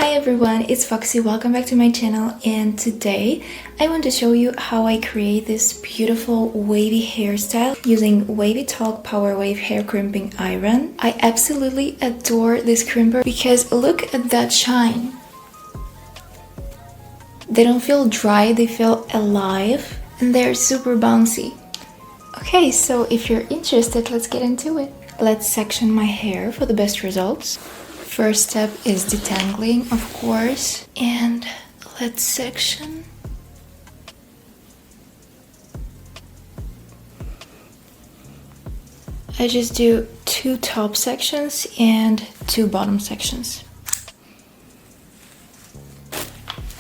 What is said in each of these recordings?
Hi everyone, it's Foxy. Welcome back to my channel, and today I want to show you how I create this beautiful wavy hairstyle using Wavytalk Power Wave Hair Crimping Iron. I absolutely adore this crimper because look at that shine. They don't feel dry, they feel alive, and they're super bouncy. Okay, so if you're interested, let's get into it. Let's section my hair for the best results. First step is detangling, of course, and let's section. I just do 2 top sections and 2 bottom sections.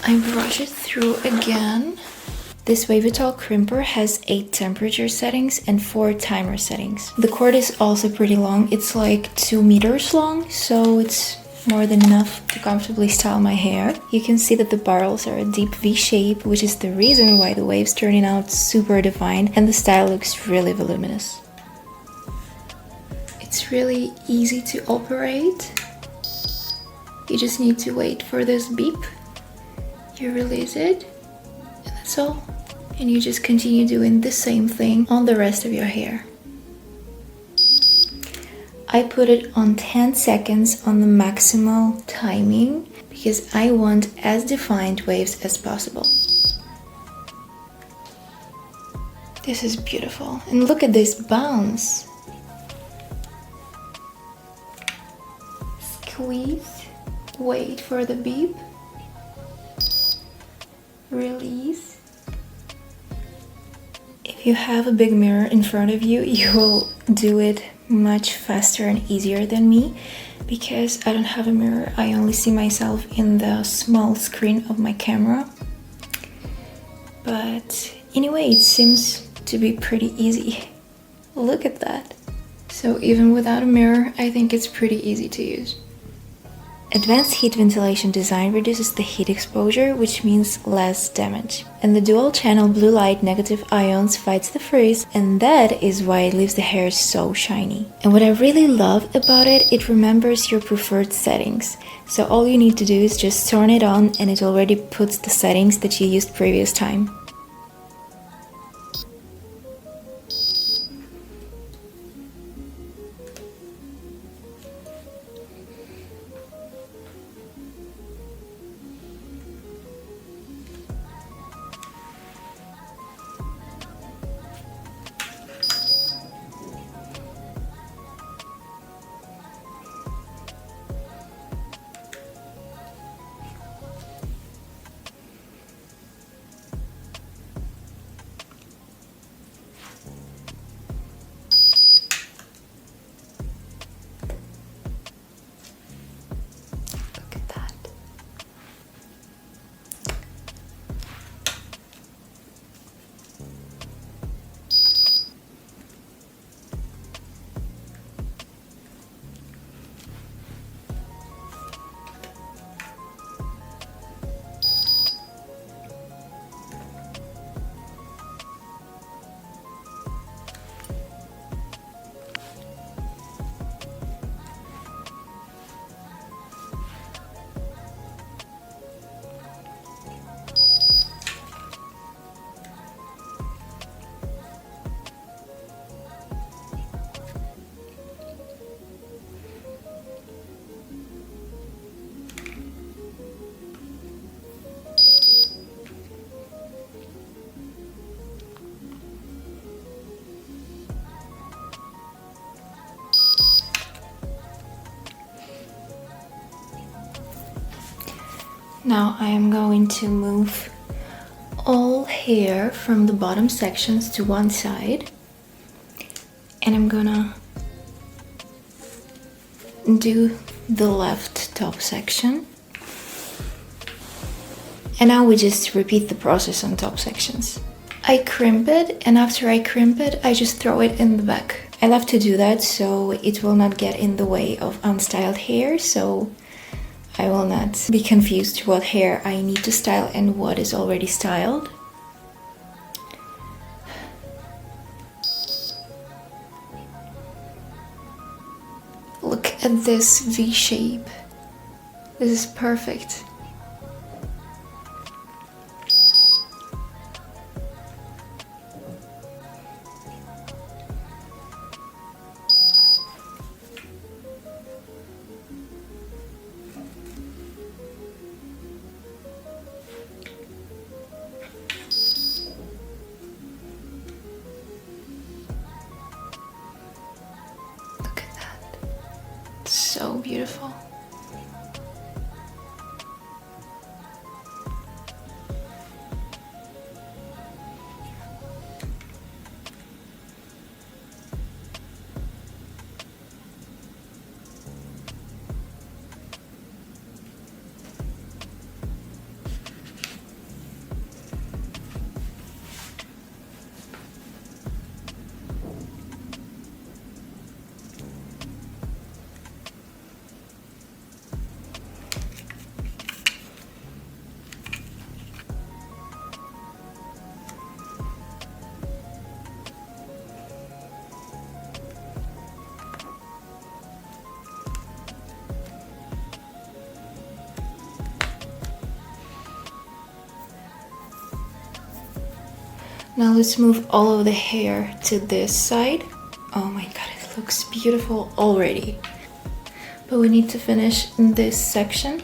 I brush it through again. This Wavytalk crimper has 8 temperature settings and 4 timer settings. The cord is also pretty long. It's like 2 meters long, so it's more than enough to comfortably style my hair. You can see that the barrels are a deep V shape, which is the reason why the waves turning out super defined and the style looks really voluminous. It's really easy to operate. You just need to wait for this beep. You release it, and that's all. And you just continue doing the same thing on the rest of your hair. I put it on 10 seconds on the maximal timing because I want as defined waves as possible. This is beautiful. And look at this bounce. Squeeze, wait for the beep, release. If you have a big mirror in front of you, you will do it much faster and easier than me because I don't have a mirror. I only see myself in the small screen of my camera. But anyway, it seems to be pretty easy. Look at that. So even without a mirror, I think it's pretty easy to use. Advanced heat ventilation design reduces the heat exposure, which means less damage. And the dual channel blue light negative ions fights the frizz, and that is why it leaves the hair so shiny. And what I really love about it, it remembers your preferred settings. So all you need to do is just turn it on and it already puts the settings that you used previous time. Now I am going to move all hair from the bottom sections to one side, and I'm gonna do the left top section. And now we just repeat the process on top sections. I crimp it, and after I crimp it, I just throw it in the back. I love to do that so it will not get in the way of unstyled hair, so I will not be confused what hair I need to style and what is already styled. Look at this V shape. This is perfect. Look at that. It's so beautiful. Now let's move all of the hair to this side. Oh my god, it looks beautiful already. But we need to finish this section.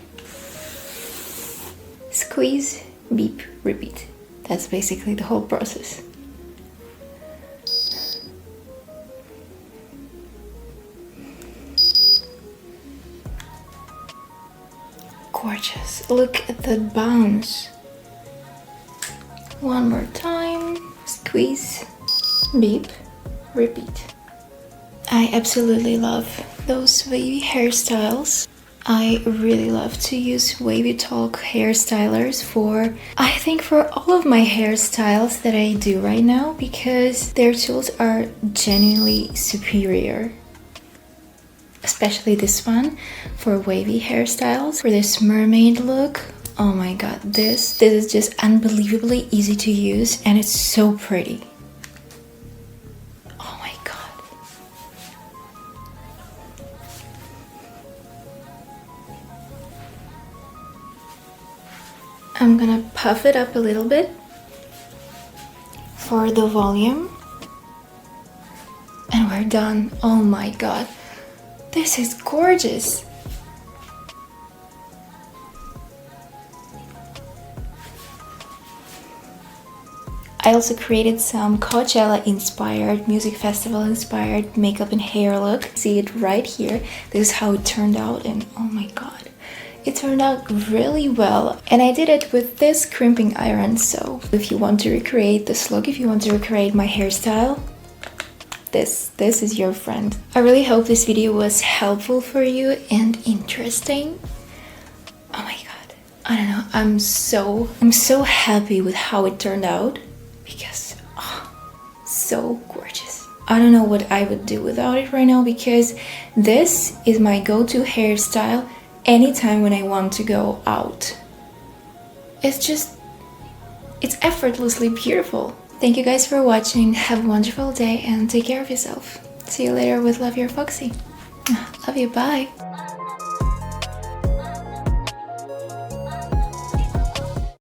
Squeeze, beep, repeat. That's basically the whole process. Gorgeous. Look at that bounce. One more time. Squeeze, beep, repeat. I absolutely love those wavy hairstyles. I really love to use Wavytalk hairstylers I think for all of my hairstyles that I do right now, because their tools are genuinely superior. Especially this one for wavy hairstyles, for this mermaid look. Oh my god, this is just unbelievably easy to use and it's so pretty. Oh my god. I'm gonna puff it up a little bit for the volume. And we're done. Oh my god. This is gorgeous. I also created some Coachella inspired, music festival inspired makeup and hair look. See it right here. This is how it turned out and oh my god. It turned out really well. And I did it with this crimping iron, so if you want to recreate this look, if you want to recreate my hairstyle, this is your friend. I really hope this video was helpful for you and interesting. Oh my god. I don't know. I'm so happy with how it turned out. Because, so gorgeous. I don't know what I would do without it right now because this is my go-to hairstyle anytime when I want to go out. It's effortlessly beautiful. Thank you guys for watching. Have a wonderful day and take care of yourself. See you later with Love, your Foxy. Love you, bye.